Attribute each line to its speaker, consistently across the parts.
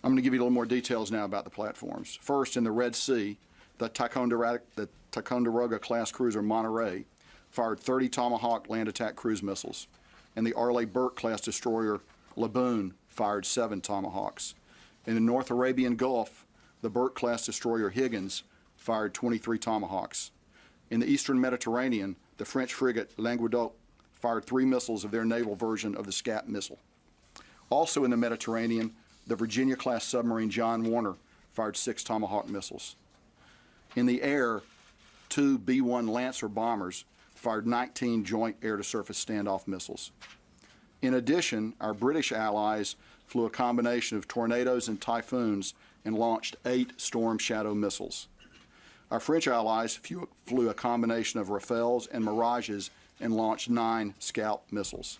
Speaker 1: I'm going to give you a little more details now about the platforms. First, in the Red Sea, the Ticonderoga-class cruiser Monterey fired 30 Tomahawk land attack cruise missiles, and the Arleigh-Burke-class destroyer Laboon fired 7 Tomahawks. In the North Arabian Gulf, the Burke-class destroyer Higgins fired 23 Tomahawks. In the Eastern Mediterranean, the French frigate Languedoc fired 3 missiles of their naval version of the Scap missile. Also in the Mediterranean, the Virginia-class submarine John Warner fired 6 Tomahawk missiles. In the air, 2 B-1 Lancer bombers fired 19 joint air-to-surface standoff missiles. In addition, our British allies flew a combination of Tornadoes and Typhoons and launched 8 Storm Shadow missiles. Our French allies flew a combination of Rafales and Mirages and launched 9 Scalp missiles.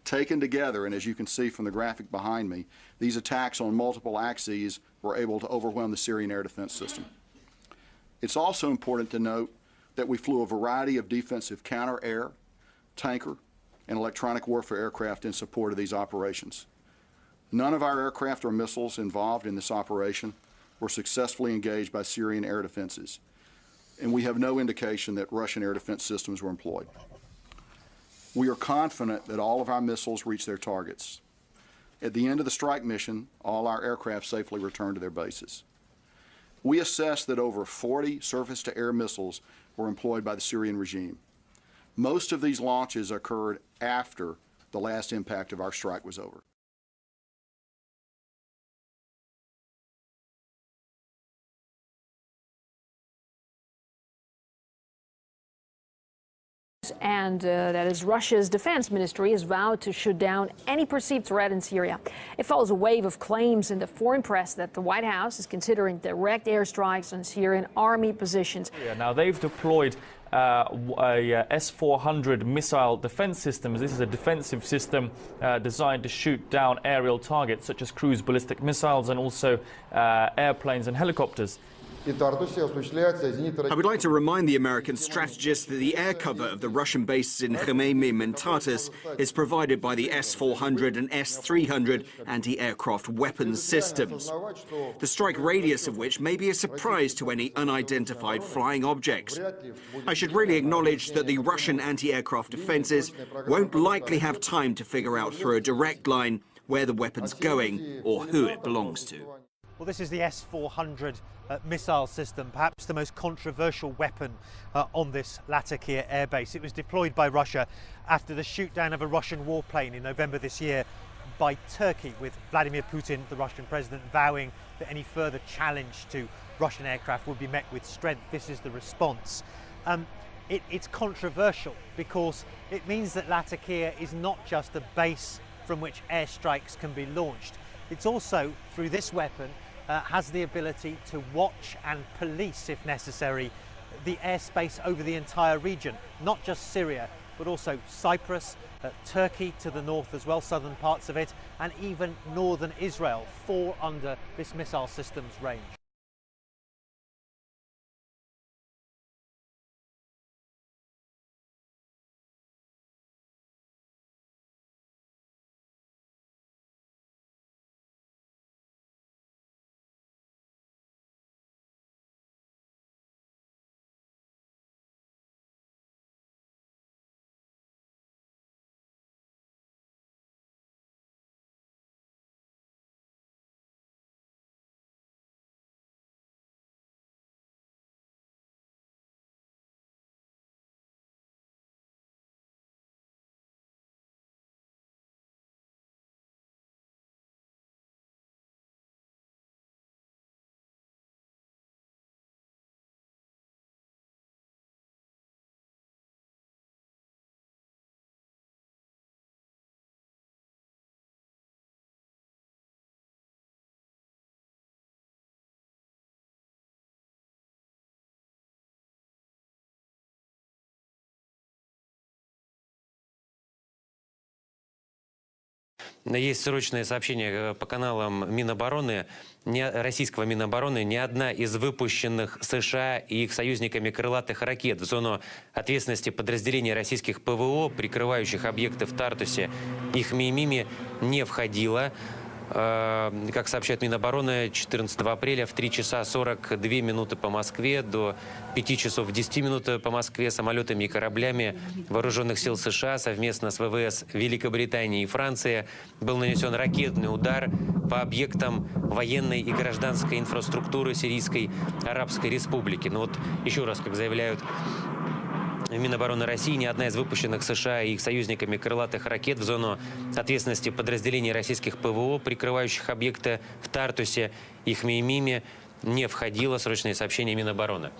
Speaker 1: Taken together, and as you can see from the graphic behind me, these attacks on multiple axes were able to overwhelm the Syrian air defense system. It's also important to note that we flew a variety of defensive counter-air, tanker, and electronic warfare aircraft in support of these operations. None of our aircraft or missiles involved in this operation were successfully engaged by Syrian air defenses, and we have no indication that Russian air defense systems were employed. We are confident that all of our missiles reached their targets. At the end of the strike mission, all our aircraft safely returned to their bases. We assess that over 40 surface-to-air missiles were employed by the Syrian regime. Most of these launches occurred after the last impact of our strike was over.
Speaker 2: And that is Russia's defense ministry has vowed to shoot down any perceived threat in Syria. It follows a wave of claims in the foreign press that the White House is considering direct airstrikes on Syrian army positions.
Speaker 3: Yeah, now they've deployed a S-400 missile defense system. This is a defensive system designed to shoot down aerial targets such as cruise ballistic missiles and also airplanes and helicopters.
Speaker 4: I would like to remind the American strategists that the air cover of the Russian bases in Khmeimim and Tartus is provided by the S-400 and S-300 anti-aircraft weapons systems, the strike radius of which may be a surprise to any unidentified flying objects. I should really acknowledge that the Russian anti-aircraft defenses won't likely have time to figure out through a direct line where the weapon's going or who it belongs to.
Speaker 5: Well, this is the S-400 missile system, perhaps the most controversial weapon on this Latakia airbase. It was deployed by Russia after the shoot-down of a Russian warplane in November this year by Turkey, with Vladimir Putin, the Russian president, vowing that any further challenge to Russian aircraft would be met with strength. This is the response. It's controversial because it means that Latakia is not just a base from which airstrikes can be launched. It's also, through this weapon, has the ability to watch and police, if necessary, the airspace over the entire region, not just Syria, but also Cyprus, Turkey to the north as well, southern parts of it, and even northern Israel fall under this missile system's range.
Speaker 6: Есть срочное сообщение по каналам Минобороны, российского Минобороны. Ни одна из выпущенных США и их союзниками крылатых ракет в зону ответственности подразделений российских ПВО, прикрывающих объекты в Тартусе и Хмеймиме, не входила. Как сообщает Минобороны, 14 апреля в 3 часа 42 минуты по Москве до 5 часов 10 минут по Москве самолетами и кораблями Вооруженных сил США совместно с ВВС Великобритании и Франции был нанесен ракетный удар по объектам военной и гражданской инфраструктуры Сирийской Арабской Республики. Но вот еще раз, как заявляют в Минобороны России, ни одна из выпущенных США и их союзниками крылатых ракет в зону ответственности подразделений российских ПВО, прикрывающих объекты в Тартусе и Хмеймиме, не входила. Срочные сообщения Минобороны.